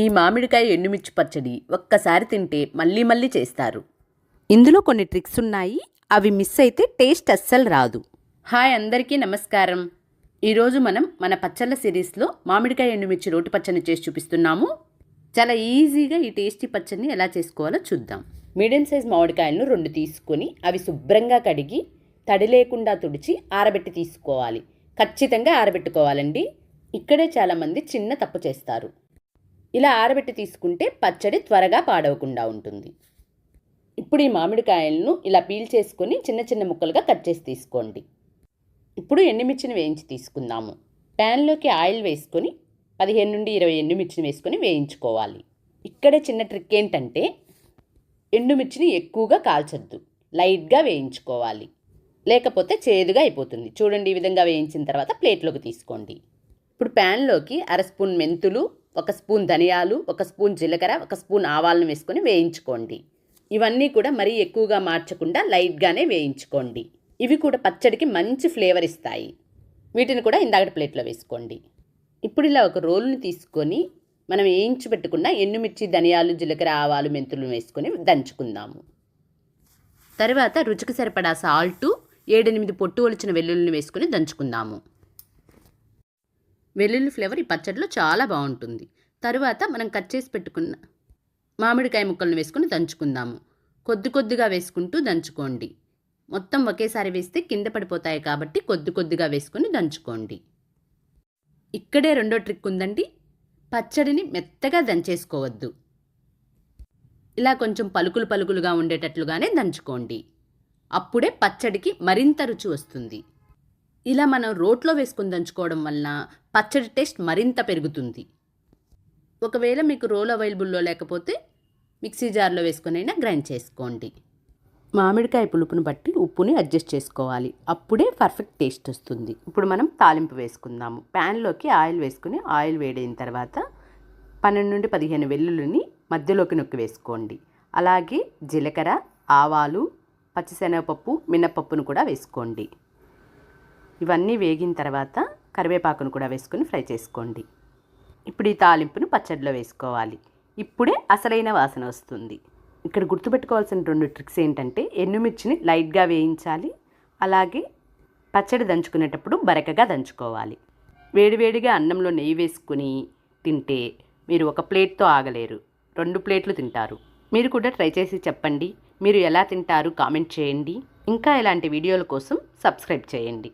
ఈ మామిడికాయ ఎండుమిర్చి పచ్చడి ఒక్కసారి తింటే మళ్ళీ మళ్ళీ చేస్తారు. ఇందులో కొన్ని ట్రిక్స్ ఉన్నాయి, అవి మిస్ అయితే టేస్ట్ అస్సలు రాదు. హాయ్ అందరికీ నమస్కారం. ఈరోజు మనం మన పచ్చళ్ళ సిరీస్లో మామిడికాయ ఎండుమిర్చి రోటి పచ్చడిని చేసి చూపిస్తున్నాము. చాలా ఈజీగా ఈ టేస్టీ పచ్చడిని ఎలా చేసుకోవాలో చూద్దాం. మీడియం సైజ్ మామిడికాయలను 2 తీసుకొని అవి శుభ్రంగా కడిగి తడి లేకుండా తుడిచి ఆరబెట్టి తీసుకోవాలి. ఖచ్చితంగా ఆరబెట్టుకోవాలండి. ఇక్కడే చాలామంది చిన్న తప్పు చేస్తారు. ఇలా ఆరబెట్టి తీసుకుంటే పచ్చడి త్వరగా పాడవకుండా ఉంటుంది. ఇప్పుడు ఈ మామిడికాయలను ఇలా పీల్ చేసుకొని చిన్న చిన్న ముక్కలుగా కట్ చేసి తీసుకోండి. ఇప్పుడు ఎండుమిర్చిని వేయించి తీసుకుందాము. ప్యాన్లోకి ఆయిల్ వేసుకొని 15 నుండి 20 ఎండుమిర్చిని వేసుకొని వేయించుకోవాలి. ఇక్కడే చిన్న ట్రిక్ ఏంటంటే ఎండుమిర్చిని ఎక్కువగా కాల్చొద్దు, లైట్గా వేయించుకోవాలి, లేకపోతే చేదుగా అయిపోతుంది. చూడండి, ఈ విధంగా వేయించిన తర్వాత ప్లేట్లోకి తీసుకోండి. ఇప్పుడు ప్యాన్లోకి 1/2 స్పూన్ మెంతులు, 1 స్పూన్ ధనియాలు, 1 స్పూన్ జీలకర్ర, 1 స్పూన్ ఆవాలను వేసుకొని వేయించుకోండి. ఇవన్నీ కూడా మరీ ఎక్కువగా మార్చకుండా లైట్గానే వేయించుకోండి. ఇవి కూడా పచ్చడికి మంచి ఫ్లేవర్ ఇస్తాయి. వీటిని కూడా ఇందాక ప్లేట్లో వేసుకోండి. ఇప్పుడు ఇలా ఒక రోల్ని తీసుకొని మనం వేయించి పెట్టుకున్న ఎండుమిర్చి, ధనియాలు, జీలకర్ర, ఆవాలు, మెంతులు వేసుకొని దంచుకుందాము. తర్వాత రుచికి సరిపడా సాల్టు, 7-8 పొట్టు ఒలిచిన వెల్లుల్లిని వేసుకొని దంచుకుందాము. వెల్లుల్లి ఫ్లేవర్ ఈ పచ్చడిలో చాలా బాగుంటుంది. తరువాత మనం కట్ చేసి పెట్టుకున్న మామిడికాయ ముక్కలను వేసుకొని దంచుకుందాము. కొద్ది కొద్దిగా వేసుకుంటూ దంచుకోండి. మొత్తం ఒకేసారి వేస్తే కింద పడిపోతాయి కాబట్టి కొద్ది కొద్దిగా వేసుకొని దంచుకోండి. ఇక్కడే రెండో ట్రిక్ ఉందండి. పచ్చడిని మెత్తగా దంచేసుకోవద్దు. ఇలా కొంచెం పలుకులు పలుకులుగా ఉండేటట్లుగానే దంచుకోండి. అప్పుడే పచ్చడికి మరింత రుచి వస్తుంది. ఇలా మనం రోట్లో వేసుకొని దంచుకోవడం వలన పచ్చడి టేస్ట్ మరింత పెరుగుతుంది. ఒకవేళ మీకు రోల్ అవైలబుల్లో లేకపోతే మిక్సీ జార్లో వేసుకొనైనా గ్రైండ్ చేసుకోండి. మామిడికాయ పులుపుని బట్టి ఉప్పుని అడ్జస్ట్ చేసుకోవాలి. అప్పుడే పర్ఫెక్ట్ టేస్ట్ వస్తుంది. ఇప్పుడు మనం తాలింపు వేసుకుందాము. ప్యాన్లోకి ఆయిల్ వేసుకుని ఆయిల్ వేడైన తర్వాత 12 నుండి 15 వెల్లుల్లిని మధ్యలోకి నొక్కి వేసుకోండి. అలాగే జీలకర్ర, ఆవాలు, పచ్చిశనగపప్పు, మినప్పప్పును కూడా వేసుకోండి. ఇవన్నీ వేగిన తర్వాత కరివేపాకును కూడా వేసుకొని ఫ్రై చేసుకోండి. ఇప్పుడు ఈ తాలింపును పచ్చడిలో వేసుకోవాలి. ఇప్పుడే అసలైన వాసన వస్తుంది. ఇక్కడ గుర్తుపెట్టుకోవాల్సిన 2 ట్రిక్స్ ఏంటంటే ఎండుమిర్చిని లైట్గా వేయించాలి, అలాగే పచ్చడి దంచుకునేటప్పుడు బరకగా దంచుకోవాలి. వేడివేడిగా అన్నంలో నెయ్యి వేసుకుని తింటే మీరు ఒక ప్లేట్తో ఆగలేరు, 2 ప్లేట్లు తింటారు. మీరు కూడా ట్రై చేసి చెప్పండి. మీరు ఎలా తింటారు కామెంట్ చేయండి. ఇంకా ఇలాంటి వీడియోల కోసం సబ్స్క్రైబ్ చేయండి.